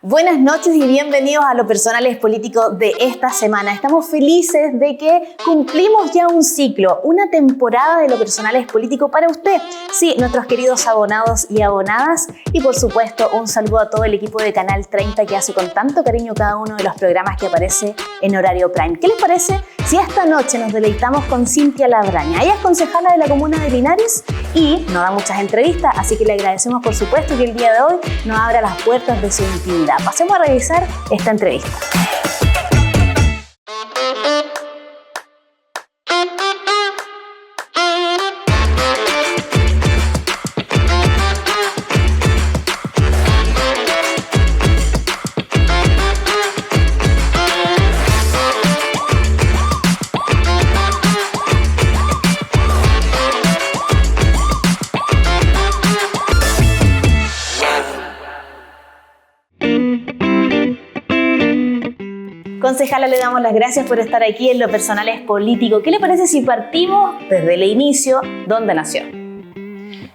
Buenas noches y bienvenidos a Lo Personal es Político de esta semana. Estamos felices de que cumplimos ya un ciclo, una temporada de Lo Personal es Político para usted. Sí, nuestros queridos abonados y abonadas. Y por supuesto, un saludo a todo el equipo de Canal 30 que hace con tanto cariño cada uno de los programas que aparece en horario prime. ¿Qué les parece si esta noche nos deleitamos con Cintia Labraña? Ella es concejala de la comuna de Linares y nos da muchas entrevistas, así que le agradecemos por supuesto que el día de hoy nos abra las puertas de su intimidad. Pasemos a revisar esta entrevista. Concejala, le damos las gracias por estar aquí en Lo Personal es Político. ¿Qué le parece si partimos desde el inicio? ¿Dónde nació?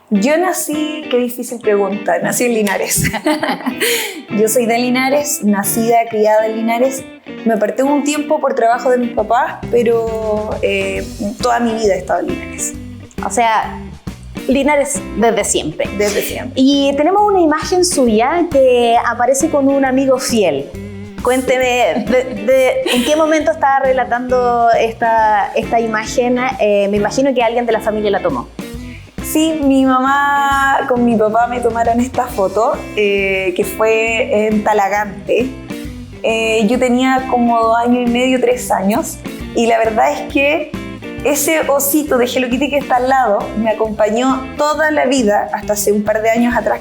Yo nací, qué difícil pregunta, nací en Linares. Yo soy de Linares, nacida, criada en Linares. Me aparté un tiempo por trabajo de mis papás, pero toda mi vida he estado en Linares. O sea, Linares desde siempre. Desde siempre. Y tenemos una imagen suya que aparece con un amigo fiel. Cuénteme, ¿en qué momento estaba relatando esta imagen? Me imagino que alguien de la familia la tomó. Sí, mi mamá con mi papá me tomaron esta foto, que fue en Talagante. Yo tenía como 2 años y medio, 3 años, y la verdad es que ese osito de Hello Kitty que está al lado me acompañó toda la vida, hasta hace un par de años atrás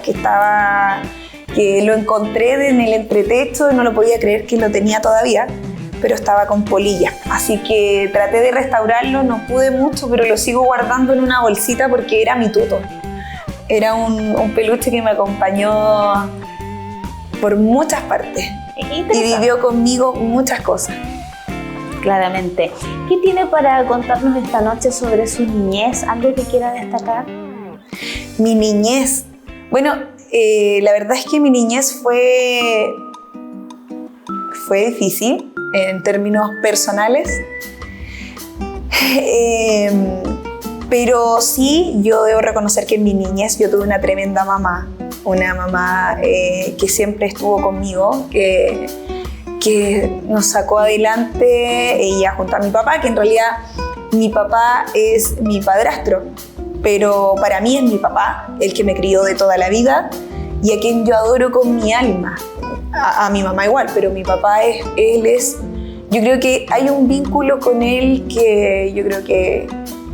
que lo encontré en el entretecho, no lo podía creer que lo tenía todavía, pero estaba con polilla. Así que traté de restaurarlo, no pude mucho, pero lo sigo guardando en una bolsita porque era mi tuto. Era un peluche que me acompañó por muchas partes y vivió conmigo muchas cosas. Claramente. ¿Qué tiene para contarnos esta noche sobre su niñez? ¿Algo que quiera destacar? Mi niñez. Bueno, la verdad es que mi niñez fue difícil en términos personales, pero sí, yo debo reconocer que en mi niñez yo tuve una tremenda mamá, una mamá que siempre estuvo conmigo, que nos sacó adelante, ella junto a mi papá, que en realidad mi papá es mi padrastro, pero para mí es mi papá, el que me crió de toda la vida y a quien yo adoro con mi alma. A mi mamá igual, pero mi papá yo creo que hay un vínculo con él que yo creo que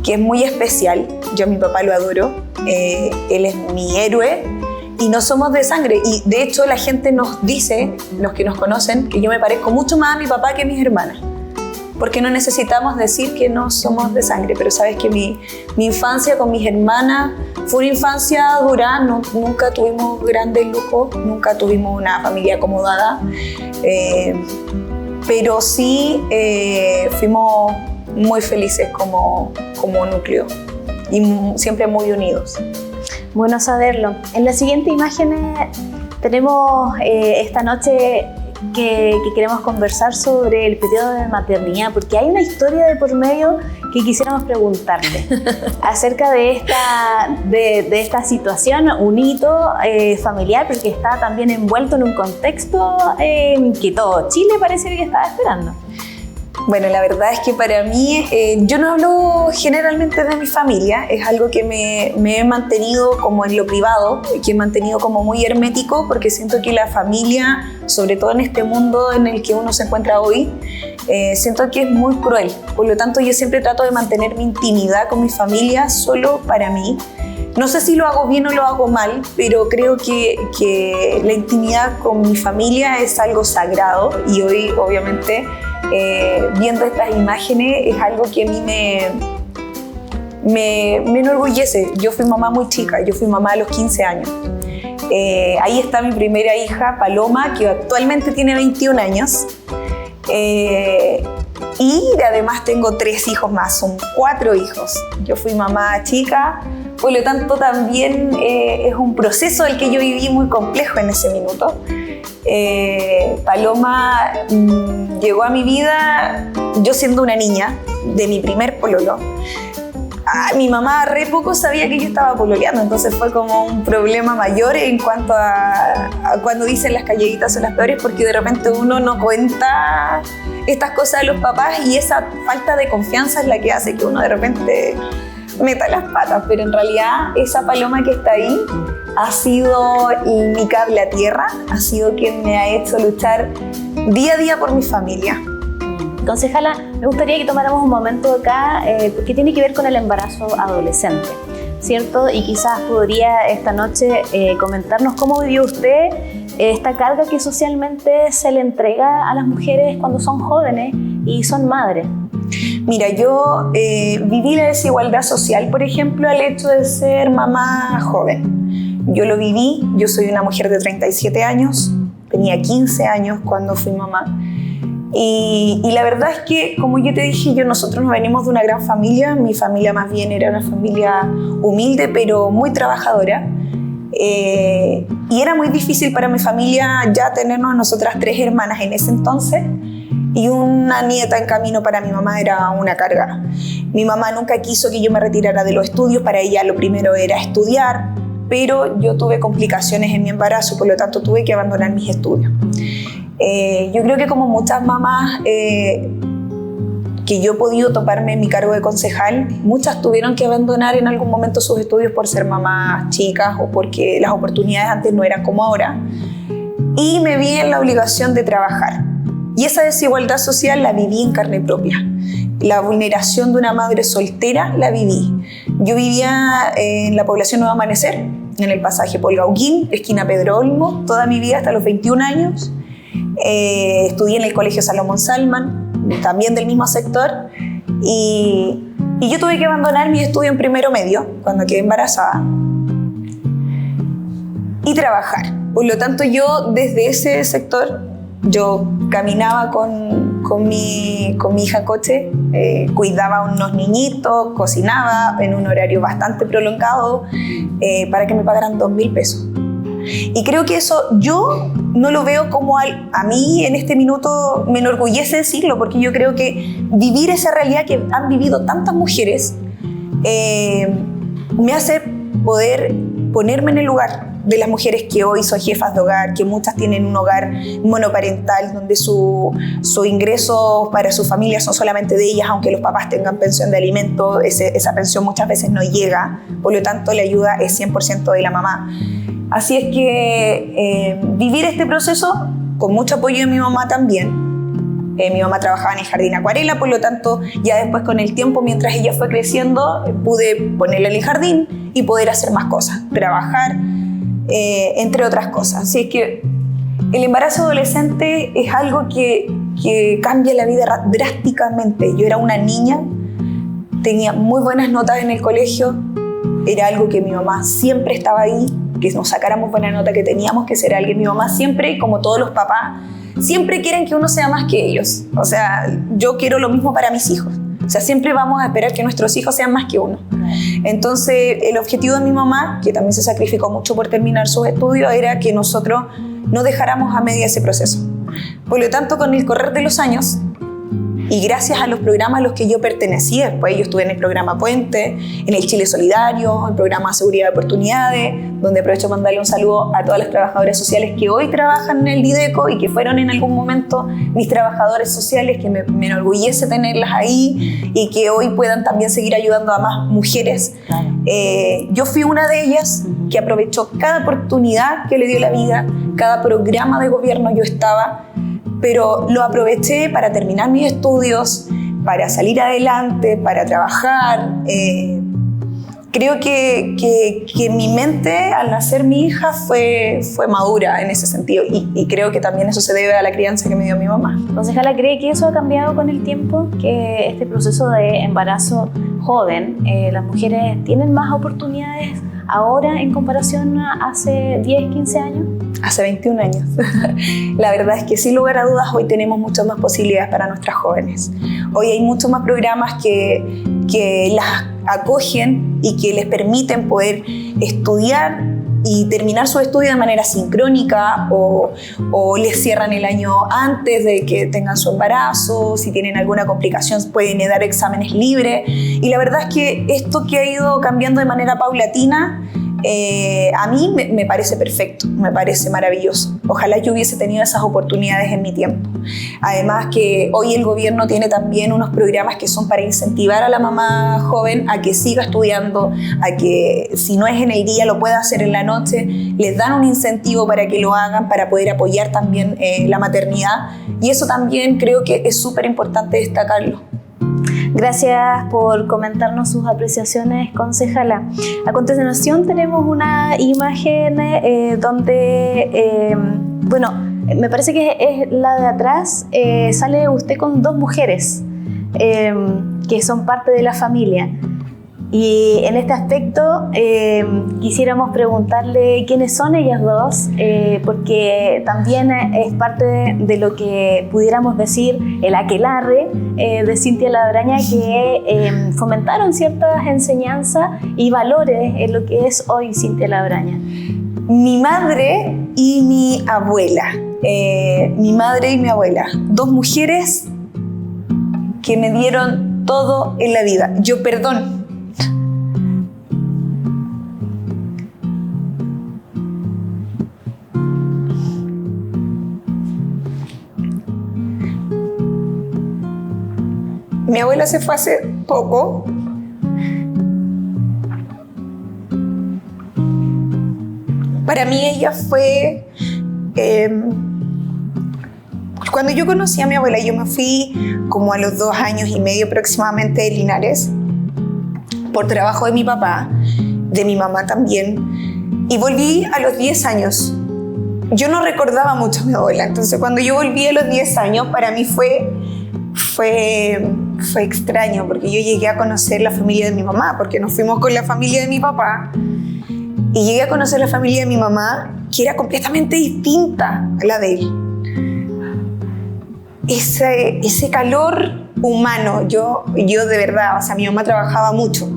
es muy especial. Yo a mi papá lo adoro, él es mi héroe y no somos de sangre. Y de hecho la gente nos dice, los que nos conocen, que yo me parezco mucho más a mi papá que a mis hermanas. Porque no necesitamos decir que no somos de sangre, pero sabes que mi infancia con mis hermanas fue una infancia dura, nunca tuvimos grandes lujos, nunca tuvimos una familia acomodada, pero sí fuimos muy felices como núcleo y siempre muy unidos. Bueno saberlo. En la siguiente imagen tenemos esta noche que queremos conversar sobre el periodo de maternidad, porque hay una historia de por medio que quisiéramos preguntarle acerca de esta situación, un hito familiar, porque está también envuelto en un contexto que todo Chile parece que estaba esperando. Bueno, la verdad es que para mí, yo no hablo generalmente de mi familia, es algo que me he mantenido como en lo privado, que he mantenido como muy hermético, porque siento que la familia, sobre todo en este mundo en el que uno se encuentra hoy, siento que es muy cruel. Por lo tanto, yo siempre trato de mantener mi intimidad con mi familia solo para mí. No sé si lo hago bien o lo hago mal, pero creo que la intimidad con mi familia es algo sagrado y hoy, obviamente, viendo estas imágenes es algo que a mí me enorgullece. Yo fui mamá muy chica, yo fui mamá a los 15 años. Ahí está mi primera hija, Paloma, que actualmente tiene 21 años. Y además tengo 3 hijos más, son 4 hijos. Yo fui mamá chica, Por lo tanto, también es un proceso el que yo viví muy complejo en ese minuto. Paloma llegó a mi vida yo siendo una niña de mi primer pololo. Mi mamá re poco sabía que yo estaba pololeando, entonces fue como un problema mayor en cuanto a cuando dicen las calladitas son las peores, porque de repente uno no cuenta estas cosas a los papás y esa falta de confianza es la que hace que uno de repente meta las patas, pero en realidad esa Paloma que está ahí ha sido mi cable a tierra, ha sido quien me ha hecho luchar día a día por mi familia. Concejala, me gustaría que tomáramos un momento acá que tiene que ver con el embarazo adolescente, ¿cierto? Y quizás podría esta noche comentarnos cómo vivió usted esta carga que socialmente se le entrega a las mujeres cuando son jóvenes y son madres. Mira, yo viví la desigualdad social, por ejemplo, al hecho de ser mamá joven. Yo lo viví, yo soy una mujer de 37 años, tenía 15 años cuando fui mamá. Y la verdad es que, como yo te dije, nosotros nos venimos de una gran familia. Mi familia más bien era una familia humilde, pero muy trabajadora. Y era muy difícil para mi familia ya tenernos a nosotras 3 hermanas en ese entonces. Y una nieta en camino para mi mamá era una carga. Mi mamá nunca quiso que yo me retirara de los estudios. Para ella lo primero era estudiar, pero yo tuve complicaciones en mi embarazo, por lo tanto tuve que abandonar mis estudios. Yo creo que como muchas mamás que yo he podido toparme en mi cargo de concejal, muchas tuvieron que abandonar en algún momento sus estudios por ser mamás chicas o porque las oportunidades antes no eran como ahora. Y me vi en la obligación de trabajar. Y esa desigualdad social la viví en carne propia. La vulneración de una madre soltera la viví. Yo vivía en la población Nuevo Amanecer, en el pasaje Paul Gauguin, esquina Pedro Olmo, toda mi vida hasta los 21 años. Estudié en el Colegio Salomón Salman, también del mismo sector, y yo tuve que abandonar mi estudio en primero medio cuando quedé embarazada y trabajar. Por lo tanto, yo desde ese sector, yo caminaba con mi hija en coche, cuidaba a unos niñitos, cocinaba en un horario bastante prolongado para que me pagaran 2.000 pesos. Y creo que eso yo no lo veo como a mí en este minuto me enorgullece decirlo, porque yo creo que vivir esa realidad que han vivido tantas mujeres me hace poder ponerme en el lugar de las mujeres que hoy son jefas de hogar, que muchas tienen un hogar monoparental donde su ingreso para su familia son solamente de ellas, aunque los papás tengan pensión de alimento, esa pensión muchas veces no llega, por lo tanto la ayuda es 100% de la mamá. Así es que vivir este proceso con mucho apoyo de mi mamá también. Mi mamá trabajaba en el jardín Acuarela, por lo tanto ya después con el tiempo, mientras ella fue creciendo, pude ponerle en el jardín y poder hacer más cosas, trabajar, entre otras cosas. Así es que el embarazo adolescente es algo que cambia la vida drásticamente. Yo era una niña, tenía muy buenas notas en el colegio, era algo que mi mamá siempre estaba ahí, que nos sacáramos buena nota, que teníamos que ser alguien. Mi mamá siempre, como todos los papás, siempre quieren que uno sea más que ellos. O sea, yo quiero lo mismo para mis hijos. O sea, siempre vamos a esperar que nuestros hijos sean más que uno. Entonces, el objetivo de mi mamá, que también se sacrificó mucho por terminar sus estudios, era que nosotros no dejáramos a media ese proceso. Por lo tanto, con el correr de los años, y gracias a los programas a los que yo pertenecía, después yo estuve en el programa Puente, en el Chile Solidario, el programa Seguridad de Oportunidades, donde aprovecho para mandarle un saludo a todas las trabajadoras sociales que hoy trabajan en el Dideco y que fueron en algún momento mis trabajadores sociales, que me enorgullece tenerlas ahí y que hoy puedan también seguir ayudando a más mujeres. Claro. Yo fui una de ellas que aprovechó cada oportunidad que le dio la vida, cada programa de gobierno yo estaba, pero lo aproveché para terminar mis estudios, para salir adelante, para trabajar. Creo que mi mente, al nacer mi hija, fue madura en ese sentido, y creo que también eso se debe a la crianza que me dio mi mamá. Concejala, ¿cree que eso ha cambiado con el tiempo? Que este proceso de embarazo joven, las mujeres tienen más oportunidades ahora en comparación a hace 10, 15 años? Hace 21 años. La verdad es que sin lugar a dudas hoy tenemos muchas más posibilidades para nuestras jóvenes. Hoy hay muchos más programas que acogen y que les permiten poder estudiar y terminar su estudio de manera sincrónica o les cierran el año antes de que tengan su embarazo. Si tienen alguna complicación pueden dar exámenes libres, y la verdad es que esto que ha ido cambiando de manera paulatina a mí me parece perfecto, me parece maravilloso. Ojalá yo hubiese tenido esas oportunidades en mi tiempo. Además que hoy el gobierno tiene también unos programas que son para incentivar a la mamá joven a que siga estudiando, a que si no es en el día lo pueda hacer en la noche. Les dan un incentivo para que lo hagan, para poder apoyar también la maternidad, y eso también creo que es súper importante destacarlo. Gracias por comentarnos sus apreciaciones, concejala. A continuación tenemos una imagen donde, bueno, me parece que es la de atrás, sale usted con dos mujeres que son parte de la familia. Y en este aspecto quisiéramos preguntarle quiénes son ellas dos, porque también es parte de lo que pudiéramos decir el aquelarre de Cintia Labraña, que fomentaron ciertas enseñanzas y valores en lo que es hoy Cintia Labraña. Mi madre y mi abuela. Mi madre y mi abuela. Dos mujeres que me dieron todo en la vida. Perdón. Mi abuela se fue hace poco. Para mí ella fue... cuando yo conocí a mi abuela, yo me fui como a los 2 años y medio aproximadamente de Linares, por trabajo de mi papá, de mi mamá también, y volví a los 10 años. Yo no recordaba mucho a mi abuela, entonces cuando yo volví a los 10 años, para mí fue extraño, porque yo llegué a conocer la familia de mi mamá, porque nos fuimos con la familia de mi papá, y llegué a conocer la familia de mi mamá, que era completamente distinta a la de él. Ese calor humano, yo de verdad, o sea, mi mamá trabajaba mucho.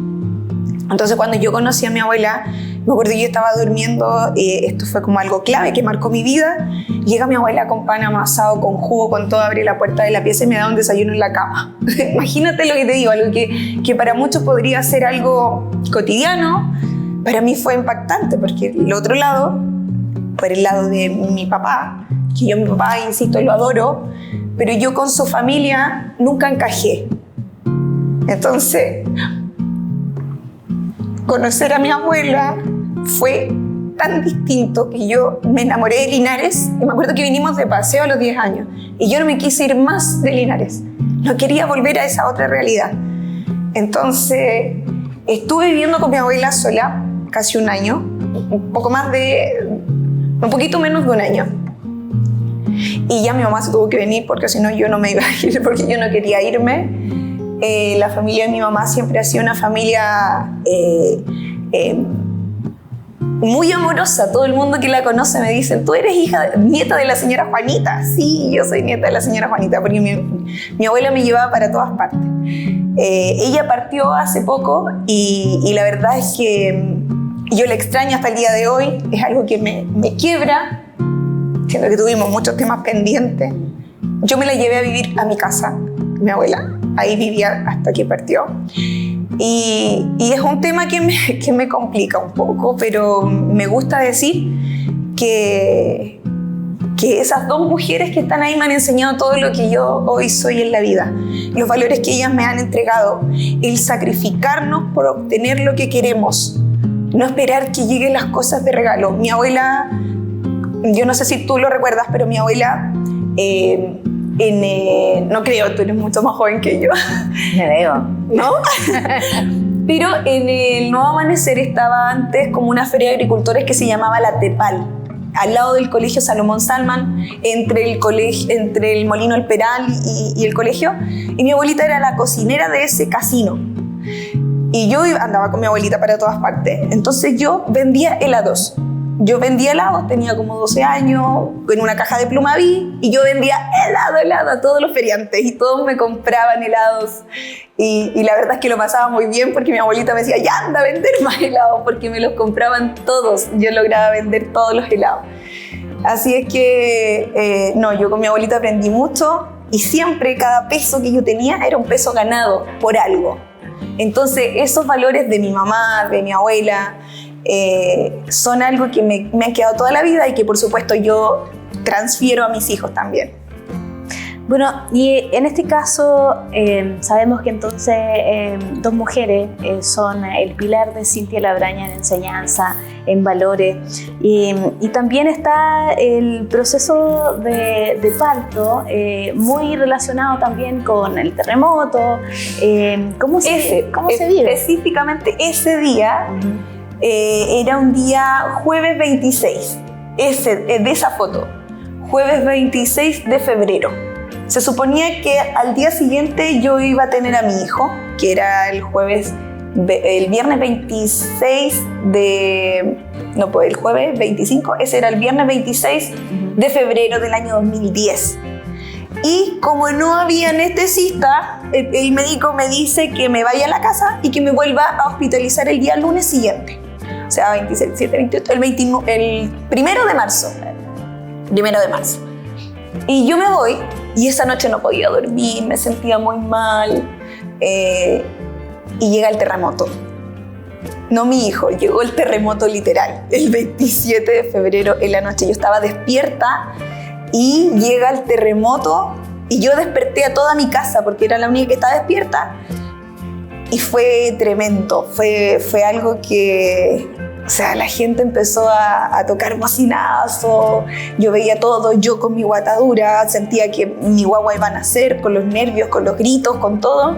Entonces cuando yo conocí a mi abuela, me acuerdo que yo estaba durmiendo, esto fue como algo clave que marcó mi vida. Llega mi abuela con pan amasado, con jugo, con todo, abre la puerta de la pieza y me da un desayuno en la cama. Imagínate lo que te digo, algo que para muchos podría ser algo cotidiano, para mí fue impactante, porque el otro lado, por el lado de mi papá, que yo mi papá, insisto, lo adoro, pero yo con su familia nunca encajé. Entonces, conocer a mi abuela fue tan distinto que yo me enamoré de Linares, y me acuerdo que vinimos de paseo a los 10 años y yo no me quise ir más de Linares, no quería volver a esa otra realidad. Entonces estuve viviendo con mi abuela sola casi un año, un poquito menos de un año, y ya mi mamá se tuvo que venir porque si no yo no me iba a ir, porque yo no quería irme. La familia de mi mamá siempre ha sido una familia muy amorosa. Todo el mundo que la conoce me dice: ¿tú eres nieta de la señora Juanita? Sí, yo soy nieta de la señora Juanita, porque mi abuela me llevaba para todas partes. Ella partió hace poco y la verdad es que yo la extraño hasta el día de hoy. Es algo que me quiebra. Siento que tuvimos muchos temas pendientes. Yo me la llevé a vivir a mi casa, mi abuela. Ahí vivía hasta que partió. Y es un tema que me complica un poco, pero me gusta decir que esas dos mujeres que están ahí me han enseñado todo lo que yo hoy soy en la vida. Los valores que ellas me han entregado. El sacrificarnos por obtener lo que queremos. No esperar que lleguen las cosas de regalo. Mi abuela, yo no sé si tú lo recuerdas, pero mi abuela... no creo, tú eres mucho más joven que yo. Me veo. ¿No? Pero en el Nuevo Amanecer estaba antes como una feria de agricultores que se llamaba La Tepal, al lado del colegio Salomón Salman, entre el Molino El Peral y el colegio. Y mi abuelita era la cocinera de ese casino. Y yo andaba con mi abuelita para todas partes. Entonces yo vendía helados. Yo vendía helados, tenía como 12 años, en una caja de Plumaví, y yo vendía helado a todos los feriantes, y todos me compraban helados. Y la verdad es que lo pasaba muy bien, porque mi abuelita me decía, ya anda a vender más helados, porque me los compraban todos. Yo lograba vender todos los helados. Así es que, yo con mi abuelita aprendí mucho, y siempre cada peso que yo tenía era un peso ganado por algo. Entonces, esos valores de mi mamá, de mi abuela, son algo que me han quedado toda la vida y que por supuesto yo transfiero a mis hijos también. Bueno, y en este caso sabemos que entonces dos mujeres son el pilar de Cintia Labraña en enseñanza, en valores, y también está el proceso de parto muy relacionado también con el terremoto. ¿Cómo se vive? Específicamente ese día. Era un día jueves 26, de esa foto, jueves 26 de febrero. Se suponía que al día siguiente yo iba a tener a mi hijo, que era el viernes 26 el jueves 25, ese era el viernes 26 de febrero del año 2010. Y como no había anestesista, el médico me dice que me vaya a la casa y que me vuelva a hospitalizar el día lunes siguiente. O sea, 27, 28, el 1 de marzo. 1 de marzo. Y yo me voy, y esa noche no podía dormir, me sentía muy mal. Y llega el terremoto. No mi hijo, llegó el terremoto literal. El 27 de febrero en la noche. Yo estaba despierta y llega el terremoto y yo desperté a toda mi casa porque era la única que estaba despierta. Y fue tremendo, fue algo que, o sea, la gente empezó a tocar bocinazo, yo veía todo, yo con mi guatadura, sentía que mi guagua iba a nacer, con los nervios, con los gritos, con todo,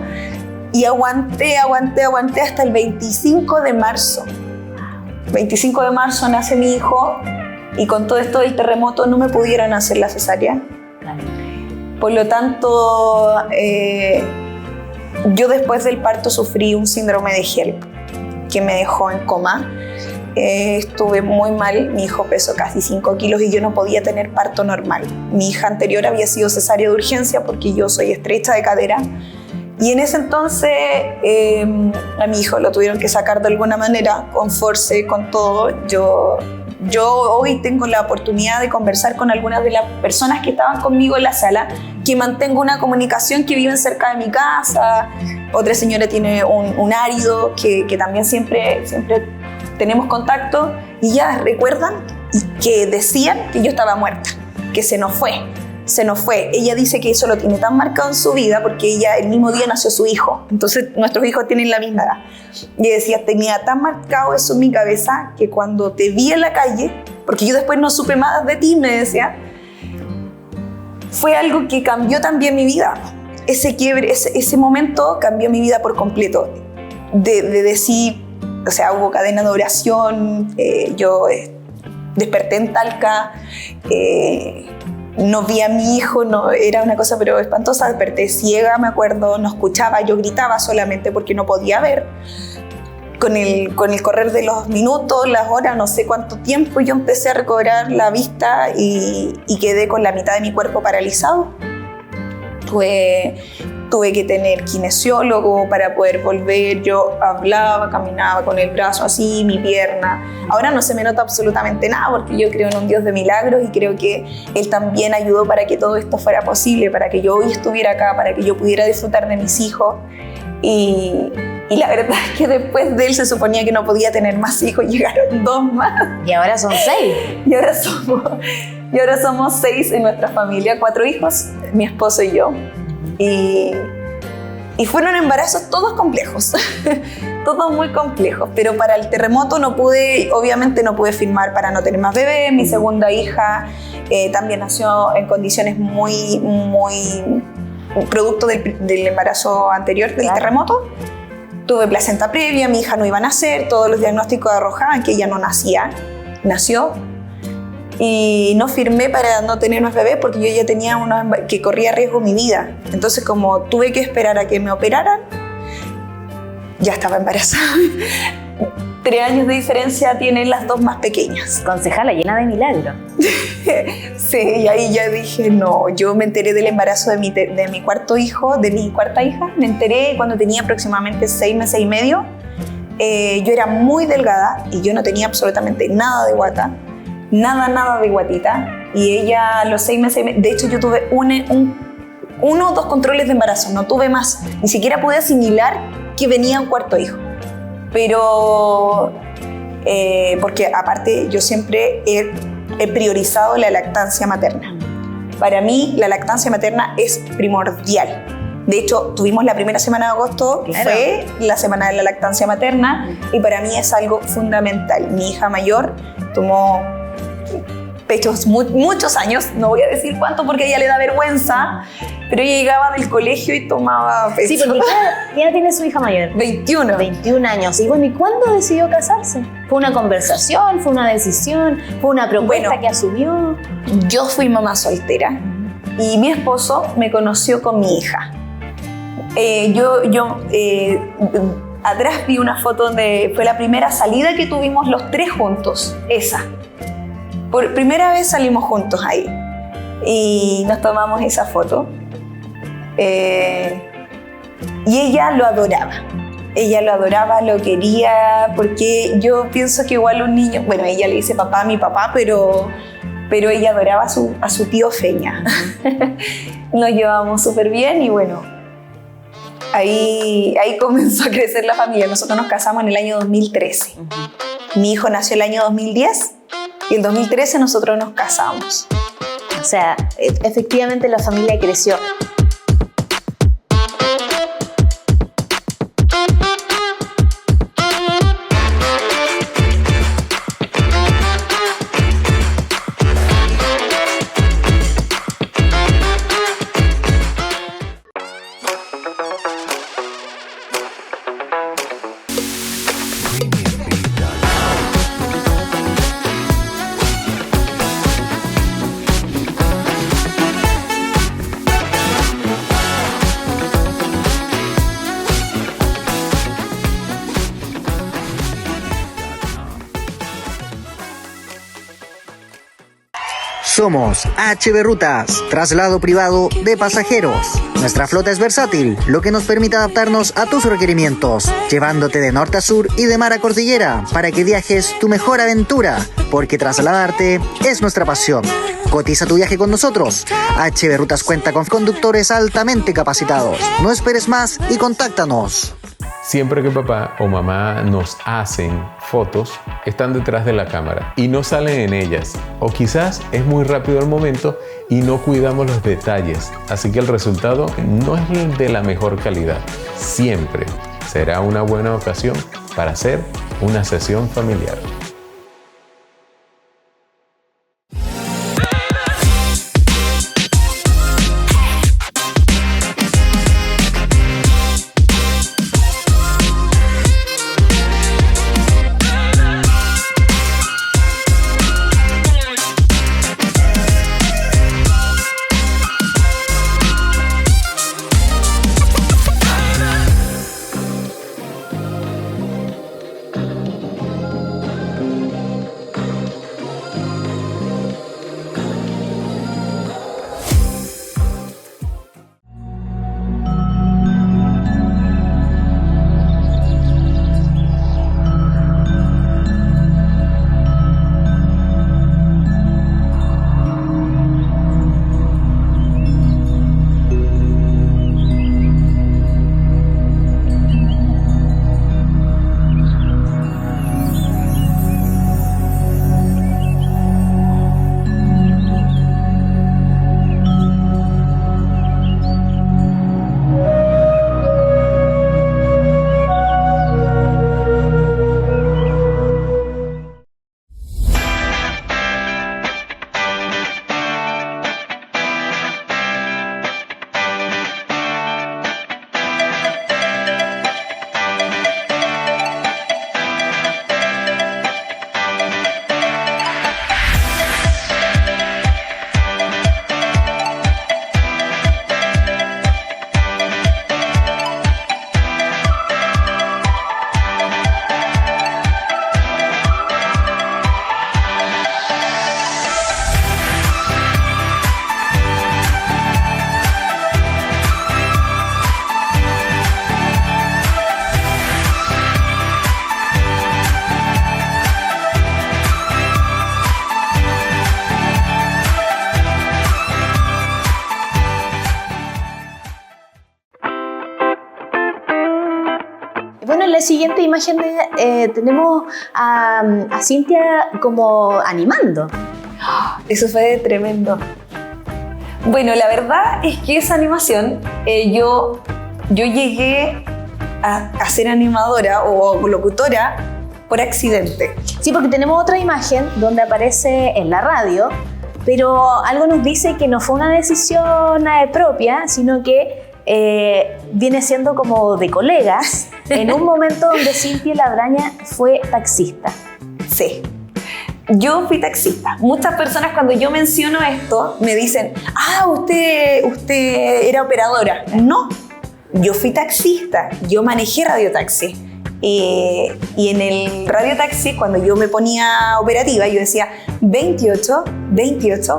y aguanté hasta el 25 de marzo. 25 de marzo nace mi hijo, y con todo esto del terremoto no me pudieron hacer la cesárea. Por lo tanto, yo después del parto sufrí un síndrome de HELLP que me dejó en coma. Estuve muy mal, mi hijo pesó casi 5 kilos y yo no podía tener parto normal. Mi hija anterior había sido cesárea de urgencia porque yo soy estrecha de cadera. Y en ese entonces a mi hijo lo tuvieron que sacar de alguna manera, con force, con todo. Yo hoy tengo la oportunidad de conversar con algunas de las personas que estaban conmigo en la sala, que mantengo una comunicación, que viven cerca de mi casa. Otra señora tiene un árido que también siempre tenemos contacto, y ya recuerdan que decían que yo estaba muerta, que se nos fue. Ella dice que eso lo tiene tan marcado en su vida porque ella el mismo día nació su hijo, entonces nuestros hijos tienen la misma edad. Y decía, tenía tan marcado eso en mi cabeza que cuando te vi en la calle, porque yo después no supe más de ti, me decía, fue algo que cambió también mi vida. Ese quiebre, ese momento cambió mi vida por completo. De decir, o sea, hubo cadena de oración, yo desperté en Talca, no vi a mi hijo, no, era una cosa pero espantosa, desperté ciega, me acuerdo, no escuchaba, yo gritaba solamente porque no podía ver. Con el correr de los minutos, las horas, no sé cuánto tiempo, yo empecé a recobrar la vista y quedé con la mitad de mi cuerpo paralizado. Tuve que tener kinesiólogo para poder volver. Yo hablaba, caminaba con el brazo así, mi pierna. Ahora no se me nota absolutamente nada porque yo creo en un Dios de milagros y creo que Él también ayudó para que todo esto fuera posible, para que yo hoy estuviera acá, para que yo pudiera disfrutar de mis hijos. Y la verdad es que después de Él se suponía que no podía tener más hijos, llegaron 2 más. Y ahora son 6. Y ahora somos 6 en nuestra familia, 4 hijos, mi esposo y yo. Y fueron embarazos todos complejos, todos muy complejos, pero para el terremoto obviamente no pude firmar para no tener más bebés. Mi segunda hija también nació en condiciones muy producto del embarazo anterior, del terremoto. Tuve placenta previa, mi hija no iba a nacer, todos los diagnósticos arrojaban que ella no nació. Y no firmé para no tener más bebés porque yo ya tenía que corría riesgo mi vida. Entonces, como tuve que esperar a que me operaran, ya estaba embarazada. 3 años de diferencia tienen las dos más pequeñas. Concejala llena de milagro. Sí, y ahí ya dije, no, yo me enteré del embarazo de mi cuarto hijo, de mi cuarta hija, me enteré cuando tenía aproximadamente 6 meses y medio. Yo era muy delgada y yo no tenía absolutamente nada de guata, nada de guatita, y ella a los 6 meses y medio, de hecho yo tuve uno o dos controles de embarazo, no tuve más, ni siquiera pude asimilar que venía un cuarto hijo. Pero, porque aparte yo siempre he priorizado la lactancia materna. Para mí la lactancia materna es primordial. De hecho, tuvimos la primera semana de agosto, claro, fue la semana de la lactancia materna, y para mí es algo fundamental. Mi hija mayor tomó pechos muchos años, no voy a decir cuánto porque a ella le da vergüenza, pero ella llegaba del colegio y tomaba pecho. Sí, porque ¿qué edad tiene su hija mayor? 21. 21 años. Y bueno, ¿y cuándo decidió casarse? ¿Fue una conversación? ¿Fue una decisión? ¿Fue una propuesta que asumió? Yo fui mamá soltera y mi esposo me conoció con mi hija. Atrás vi una foto donde fue la primera salida que tuvimos los tres juntos, esa. Por primera vez salimos juntos ahí y nos tomamos esa foto. Y ella lo adoraba, lo quería, porque yo pienso que igual un niño, bueno, ella le dice papá a mi papá, pero ella adoraba a su tío Feña. Nos llevábamos súper bien y bueno, ahí comenzó a crecer la familia. Nosotros nos casamos en el año 2013. Mi hijo nació el año 2010 y en 2013 nosotros nos casamos. O sea, efectivamente la familia creció. Somos HB Rutas, traslado privado de pasajeros. Nuestra flota es versátil, lo que nos permite adaptarnos a tus requerimientos, llevándote de norte a sur y de mar a cordillera, para que viajes tu mejor aventura, porque trasladarte es nuestra pasión. Cotiza tu viaje con nosotros. HB Rutas cuenta con conductores altamente capacitados. No esperes más y contáctanos. Siempre que papá o mamá nos hacen fotos, están detrás de la cámara y no salen en ellas. O quizás es muy rápido el momento y no cuidamos los detalles. Así que el resultado no es de la mejor calidad. Siempre será una buena ocasión para hacer una sesión familiar. la siguiente imagen tenemos a Cintia como animando. Eso fue tremendo. Bueno, la verdad es que esa animación, yo llegué a ser animadora o locutora por accidente. Sí, porque tenemos otra imagen donde aparece en la radio, pero algo nos dice que no fue una decisión propia, sino que viene siendo como de colegas, en un momento donde Cintia Labraña fue taxista. Sí, yo fui taxista. Muchas personas cuando yo menciono esto me dicen, usted era operadora. No, yo fui taxista, yo manejé radiotaxi. Y en el radiotaxi, cuando yo me ponía operativa, yo decía 28,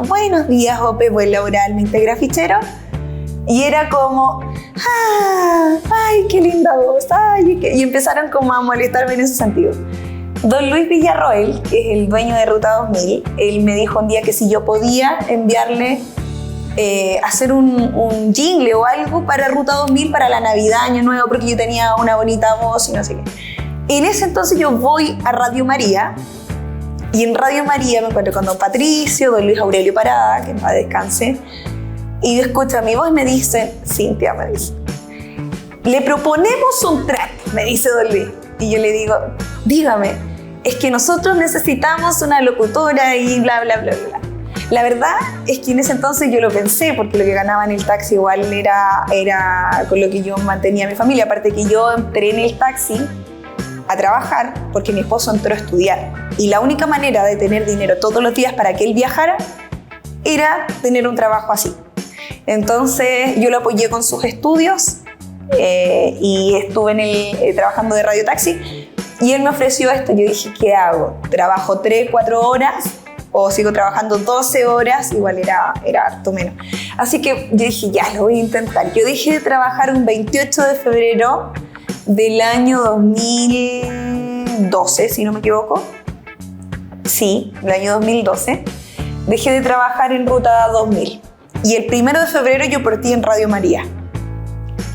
buenos días, Ope, buen laboral, me integra fichero. Y era como, ay, qué linda voz, y empezaron como a molestarme en ese sentido. Don Luis Villarroel, que es el dueño de Ruta 2000, él me dijo un día que si yo podía enviarle, hacer un jingle o algo para Ruta 2000 para la Navidad, Año Nuevo, porque yo tenía una bonita voz y no sé qué. En ese entonces yo voy a Radio María, y en Radio María me encuentro con don Patricio, don Luis Aurelio Parada, que en paz descanse, y yo escucho mi voz y me dice, Cintia, me dice, le proponemos un track, me dice don Luis. Y yo le digo, dígame, es que nosotros necesitamos una locutora y bla, bla, bla, bla. La verdad es que en ese entonces yo lo pensé, porque lo que ganaba en el taxi igual era con lo que yo mantenía a mi familia. Aparte que yo entré en el taxi a trabajar porque mi esposo entró a estudiar. Y la única manera de tener dinero todos los días para que él viajara era tener un trabajo así. Entonces yo lo apoyé con sus estudios y estuve trabajando de radiotaxi, y él me ofreció esto. Yo dije, ¿qué hago? ¿Trabajo 3, 4 horas o sigo trabajando 12 horas? Igual era harto menos. Así que yo dije, ya, lo voy a intentar. Yo dejé de trabajar un 28 de febrero del año 2012, si no me equivoco. Sí, del año 2012. Dejé de trabajar en Ruta 2000. Y el 1 de febrero yo partí en Radio María.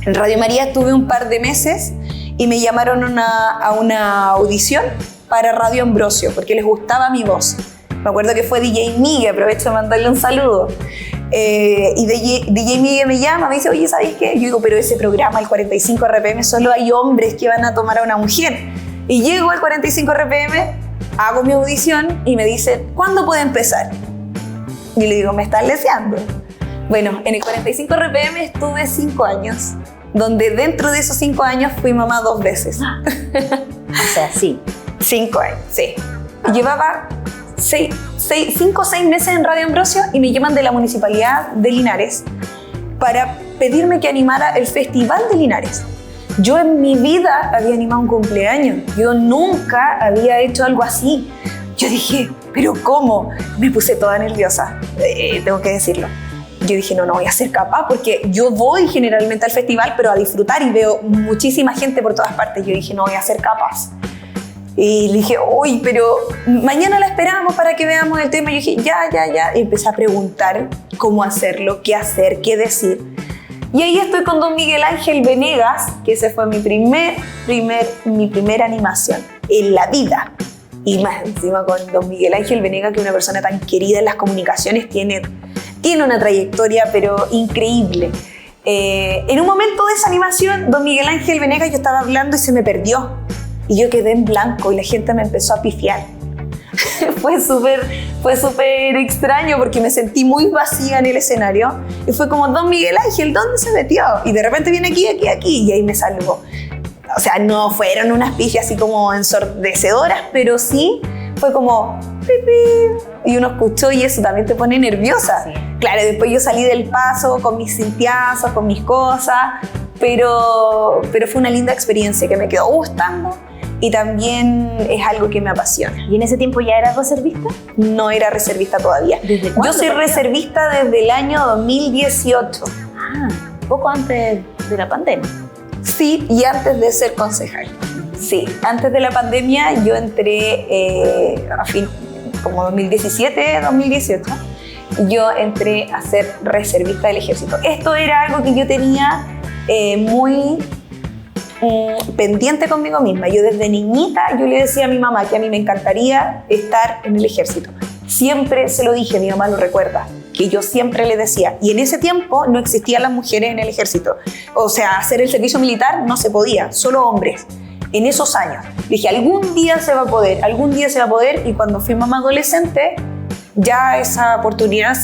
En Radio María estuve un par de meses y me llamaron a una audición para Radio Ambrosio, porque les gustaba mi voz. Me acuerdo que fue DJ Migue, aprovecho de mandarle un saludo. Y DJ Migue me llama, me dice, oye, ¿sabes qué? Yo digo, pero ese programa, el 45 RPM, solo hay hombres que van a tomar a una mujer. Y llego al 45 RPM, hago mi audición y me dicen, ¿cuándo puedo empezar? Y le digo, ¿me estás leseando? Bueno, en el 45 RPM estuve 5 años, donde dentro de esos 5 años fui mamá 2 veces. O sea, sí. 5 años, sí. Llevaba 5 o 6 meses en Radio Ambrosio y me llaman de la Municipalidad de Linares para pedirme que animara el Festival de Linares. Yo en mi vida había animado un cumpleaños, yo nunca había hecho algo así. Yo dije, ¿pero cómo? Me puse toda nerviosa, tengo que decirlo. Yo dije, no voy a ser capaz, porque yo voy generalmente al festival, pero a disfrutar, y veo muchísima gente por todas partes. Yo dije, no voy a ser capaz. Y le dije, uy, pero mañana la esperamos para que veamos el tema. Y yo dije, ya. Y empecé a preguntar cómo hacerlo, qué hacer, qué decir. Y ahí estoy con don Miguel Ángel Venegas, que ese fue mi primera animación en la vida. Y más encima con don Miguel Ángel Venegas, que es una persona tan querida en las comunicaciones, tiene una trayectoria pero increíble. En un momento de esa animación, don Miguel Ángel Venegas, yo estaba hablando y se me perdió. Y yo quedé en blanco y la gente me empezó a pifiar. Fue súper extraño porque me sentí muy vacía en el escenario. Y fue como, don Miguel Ángel, ¿dónde se metió? Y de repente viene aquí. Y ahí me salvó. O sea, no fueron unas pifias así como ensordecedoras, pero sí fue como pipí, y uno escuchó, y eso también te pone nerviosa. Sí. Claro, después yo salí del paso con mis cintiazos, con mis cosas, pero fue una linda experiencia que me quedó gustando, y también es algo que me apasiona. ¿Y en ese tiempo ya eras reservista? No era reservista todavía. ¿Desde cuándo? Yo soy reservista desde el año 2018. Poco antes de la pandemia. Sí, y antes de ser concejal. Sí, antes de la pandemia yo entré como 2017, 2018, yo entré a ser reservista del ejército. Esto era algo que yo tenía muy pendiente conmigo misma. Yo desde niñita, yo le decía a mi mamá que a mí me encantaría estar en el ejército. Siempre se lo dije, mi mamá lo recuerda, que yo siempre le decía. Y en ese tiempo no existían las mujeres en el ejército. O sea, hacer el servicio militar no se podía, solo hombres. En esos años. Dije, algún día se va a poder, algún día se va a poder. Y cuando fui mamá adolescente, ya esa oportunidad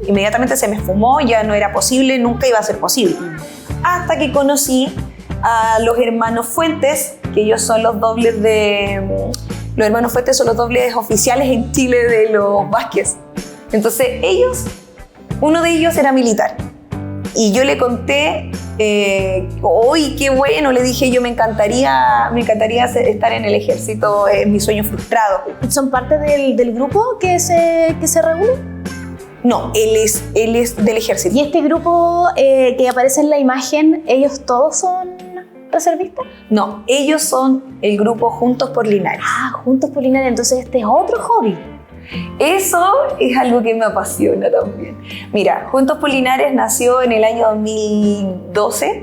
inmediatamente se me esfumó, ya no era posible, nunca iba a ser posible. Hasta que conocí a los hermanos Fuentes, que ellos son los dobles los hermanos Fuentes son los dobles oficiales en Chile de los Vázquez. Entonces uno de ellos era militar. Y yo le conté, ¡uy, qué bueno! Le dije, yo me encantaría estar en el ejército, es mi sueño frustrado. ¿Son parte del grupo que se reúne? No, él es del ejército. ¿Y este grupo que aparece en la imagen, ellos todos son reservistas? No, ellos son el grupo Juntos por Linares. Ah, Juntos por Linares, entonces este es otro hobby. Eso es algo que me apasiona también. Mira, Juntos por Linares nació en el año 2012,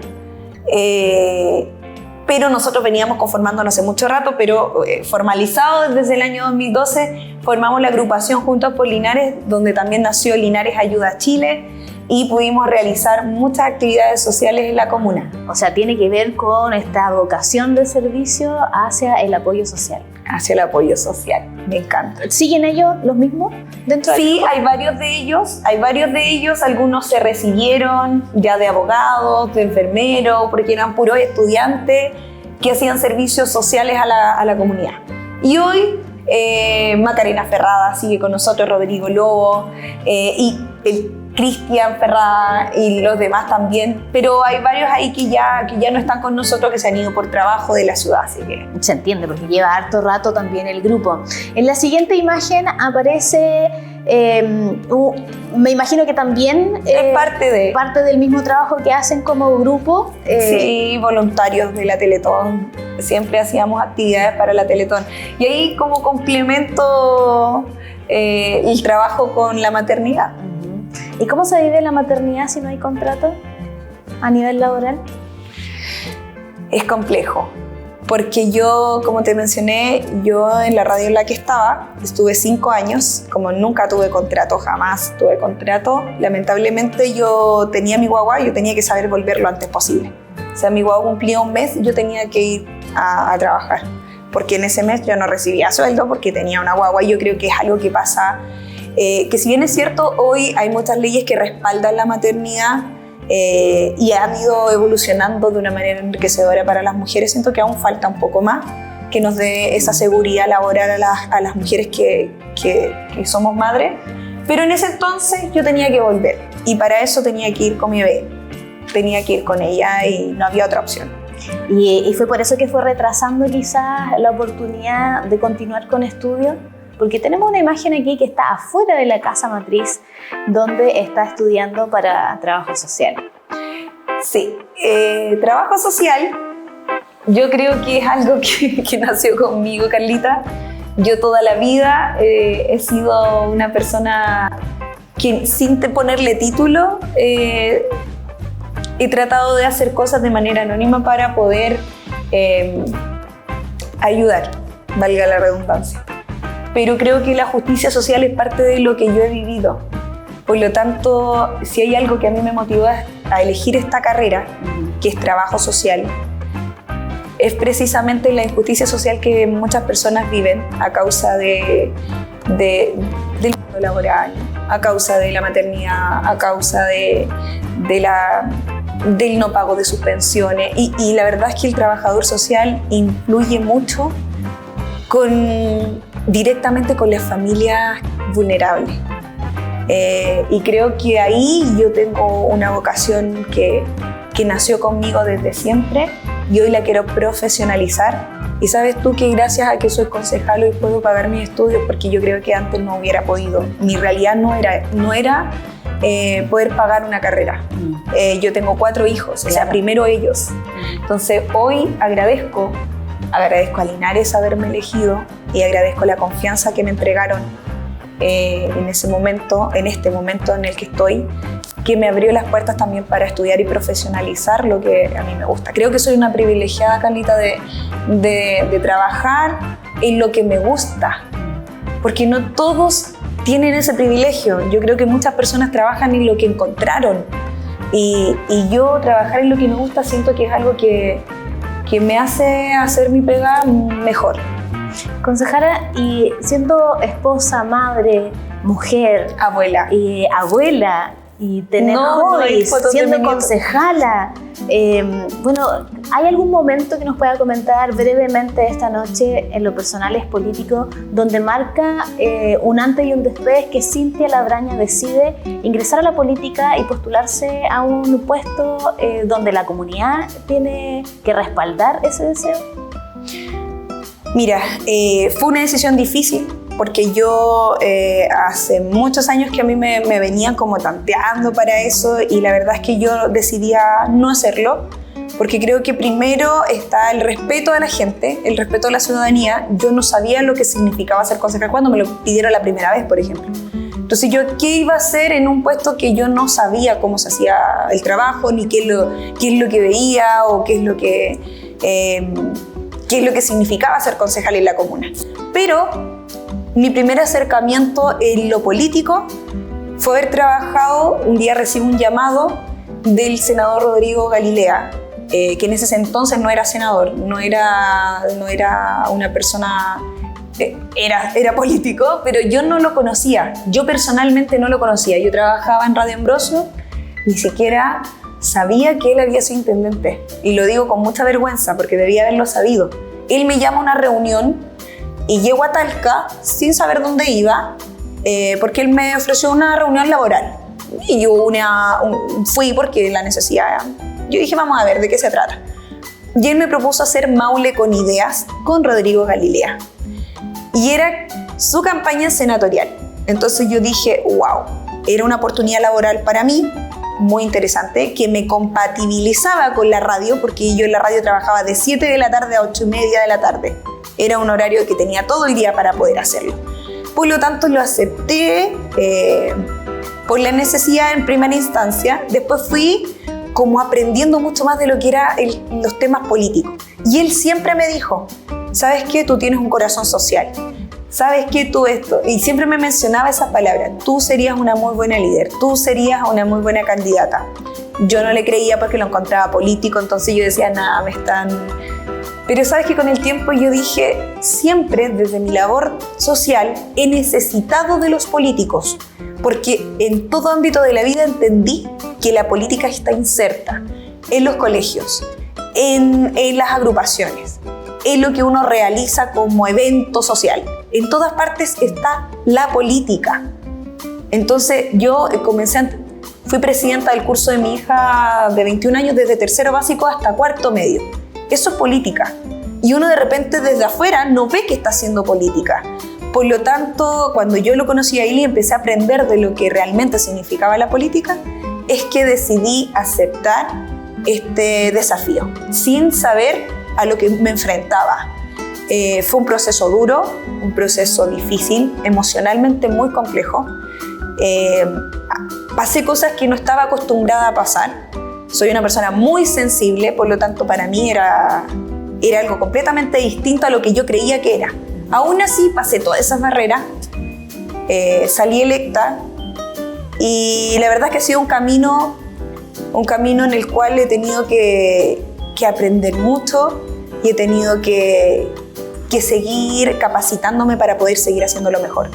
pero nosotros veníamos conformándonos hace mucho rato, pero formalizado desde el año 2012, formamos la agrupación Juntos por Linares, donde también nació Linares Ayuda a Chile, y pudimos realizar muchas actividades sociales en la comuna. O sea, tiene que ver con esta vocación de servicio hacia el apoyo social. Hacia el apoyo social, me encanta. ¿Siguen ellos los mismos dentro del grupo? Sí, hay varios de ellos, algunos se recibieron ya de abogados, de enfermeros, porque eran puros estudiantes que hacían servicios sociales a la comunidad. Y hoy Macarena Ferrada sigue con nosotros, Rodrigo Lobo y Cristian Ferrada y los demás también, pero hay varios ahí que ya no están con nosotros, que se han ido por trabajo de la ciudad, así que... Se entiende, porque lleva harto rato también el grupo. En la siguiente imagen aparece, me imagino que también... es parte del mismo trabajo que hacen como grupo. Sí, voluntarios de la Teletón, siempre hacíamos actividades para la Teletón. Y ahí como complemento el trabajo con la maternidad. ¿Y cómo se vive la maternidad si no hay contrato a nivel laboral? Es complejo, porque yo, como te mencioné, yo en la radio en la que estaba, estuve 5 años, como nunca tuve contrato, jamás tuve contrato. Lamentablemente yo tenía mi guagua, yo tenía que saber volver lo antes posible. O sea, mi guagua cumplía un mes y yo tenía que ir a trabajar, porque en ese mes yo no recibía sueldo porque tenía una guagua, y yo creo que es algo que pasa... que si bien es cierto, hoy hay muchas leyes que respaldan la maternidad y han ido evolucionando de una manera enriquecedora para las mujeres, siento que aún falta un poco más que nos dé esa seguridad laboral a las mujeres que somos madres, pero en ese entonces yo tenía que volver y para eso tenía que ir con mi bebé, tenía que ir con ella y no había otra opción. ¿Y fue por eso que fue retrasando quizás la oportunidad de continuar con estudios? Porque tenemos una imagen aquí que está afuera de la casa matriz, donde está estudiando para trabajo social. Sí, trabajo social, yo creo que es algo que nació conmigo, Carlita. Yo toda la vida he sido una persona que, sin ponerle título, he tratado de hacer cosas de manera anónima para poder ayudar, valga la redundancia. Pero creo que la justicia social es parte de lo que yo he vivido. Por lo tanto, si hay algo que a mí me motiva a elegir esta carrera, que es trabajo social, es precisamente la injusticia social que muchas personas viven a causa del mundo laboral, a causa de la maternidad, a causa del no pago de sus pensiones. Y la verdad es que el trabajador social influye mucho directamente con las familias vulnerables. Y creo que ahí yo tengo una vocación que nació conmigo desde siempre y hoy la quiero profesionalizar. Y sabes tú que gracias a que soy concejal hoy puedo pagar mis estudios, porque yo creo que antes no hubiera podido. Mi realidad no era poder pagar una carrera. Yo tengo 4 hijos, o sea, primero ellos. Entonces hoy agradezco a Linares haberme elegido y agradezco la confianza que me entregaron en este momento en el que estoy, que me abrió las puertas también para estudiar y profesionalizar lo que a mí me gusta. Creo que soy una privilegiada, Carlita, de trabajar en lo que me gusta, porque no todos tienen ese privilegio. Yo creo que muchas personas trabajan en lo que encontraron, y yo trabajar en lo que me gusta siento que es algo que me hace hacer mi pega mejor. Concejala, y siendo esposa, madre, mujer, Abuela. y abuela, y tener No hay hobbies, fotos de siendo mi nieto. concejala, bueno, ¿hay algún momento que nos pueda comentar brevemente esta noche en lo personal es político, donde marca un antes y un después que Cintia Labraña decide ingresar a la política y postularse a un puesto donde la comunidad tiene que respaldar ese deseo? Mira, fue una decisión difícil, porque yo hace muchos años que a mí me venían como tanteando para eso, y la verdad es que yo decidía no hacerlo, porque creo que primero está el respeto a la gente, el respeto a la ciudadanía. Yo no sabía lo que significaba ser concejal cuando me lo pidieron la primera vez, por ejemplo. Entonces yo, ¿qué iba a hacer en un puesto que yo no sabía cómo se hacía el trabajo, ni qué es lo que veía, o qué es lo que significaba ser concejal en la comuna? Pero mi primer acercamiento en lo político fue haber trabajado, un día recibo un llamado del senador Rodrigo Galilea, que en ese entonces no era senador, no era una persona, era político, pero yo no lo conocía, yo personalmente no lo conocía. Yo trabajaba en Radio Ambrosio, ni siquiera sabía que él había sido intendente, y lo digo con mucha vergüenza porque debía haberlo sabido. Él me llama a una reunión y llego a Talca sin saber dónde iba, porque él me ofreció una reunión laboral, y yo fui porque la necesidad. Yo dije, vamos a ver de qué se trata. Y él me propuso hacer Maule con Ideas con Rodrigo Galilea, y era su campaña senatorial. Entonces yo dije, wow, era una oportunidad laboral para mí muy interesante, que me compatibilizaba con la radio, porque yo en la radio trabajaba de 7 de la tarde a 8:30 de la tarde. Era un horario que tenía todo el día para poder hacerlo. Por lo tanto, lo acepté por la necesidad en primera instancia. Después fui como aprendiendo mucho más de lo que eran los temas políticos. Y él siempre me dijo, ¿sabes qué? Tú tienes un corazón social. ¿Sabes qué? Tú esto. Y siempre me mencionaba esas palabras. Tú serías una muy buena líder. Tú serías una muy buena candidata. Yo no le creía porque lo encontraba político. Entonces yo decía, nada, me están... Pero sabes que con el tiempo yo dije, siempre desde mi labor social he necesitado de los políticos, porque en todo ámbito de la vida entendí que la política está inserta en los colegios, en las agrupaciones, en lo que uno realiza como evento social. En todas partes está la política. Entonces yo fui presidenta del curso de mi hija de 21 años desde tercero básico hasta cuarto medio. Eso es política. Y uno de repente desde afuera no ve que está haciendo política. Por lo tanto, cuando yo lo conocí a él y empecé a aprender de lo que realmente significaba la política, es que decidí aceptar este desafío, sin saber a lo que me enfrentaba. Fue un proceso duro, un proceso difícil, emocionalmente muy complejo. Pasé cosas que no estaba acostumbrada a pasar. Soy una persona muy sensible, por lo tanto para mí era algo completamente distinto a lo que yo creía que era. Aún así pasé todas esas barreras, salí electa, y la verdad es que ha sido un camino en el cual he tenido que aprender mucho, y he tenido que seguir capacitándome para poder seguir haciéndolo mejor.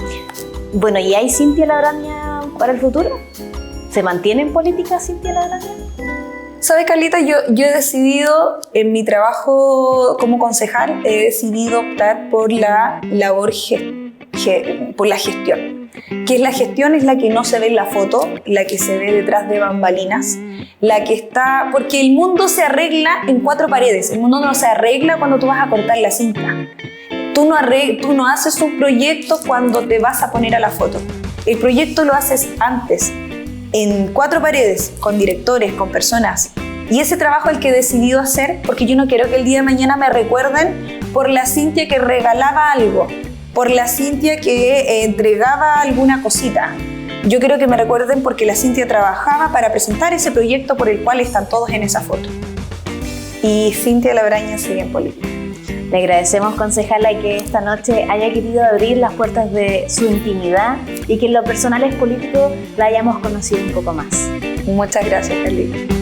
Bueno, ¿y hay Cintia Labraña para el futuro? ¿Se mantiene en política Cintia Labraña? ¿Sabes, Carlita? Yo he decidido, en mi trabajo como concejal, he decidido optar por la labor por la gestión. ¿Qué es la gestión? Es la que no se ve en la foto, la que se ve detrás de bambalinas, la que está... Porque el mundo se arregla en 4 paredes. El mundo no se arregla cuando tú vas a cortar la cinta. Tú no haces un proyecto cuando te vas a poner a la foto. El proyecto lo haces antes, en 4 paredes, con directores, con personas. Y ese trabajo es el que he decidido hacer, porque yo no quiero que el día de mañana me recuerden por la Cintia que regalaba algo. por la Cintia que entregaba alguna cosita. Yo quiero que me recuerden porque la Cintia trabajaba para presentar ese proyecto por el cual están todos en esa foto. Y Cintia Labraña sigue en política. Le agradecemos, concejala, que esta noche haya querido abrir las puertas de su intimidad y que en lo personal es político la hayamos conocido un poco más. Muchas gracias, Carlita.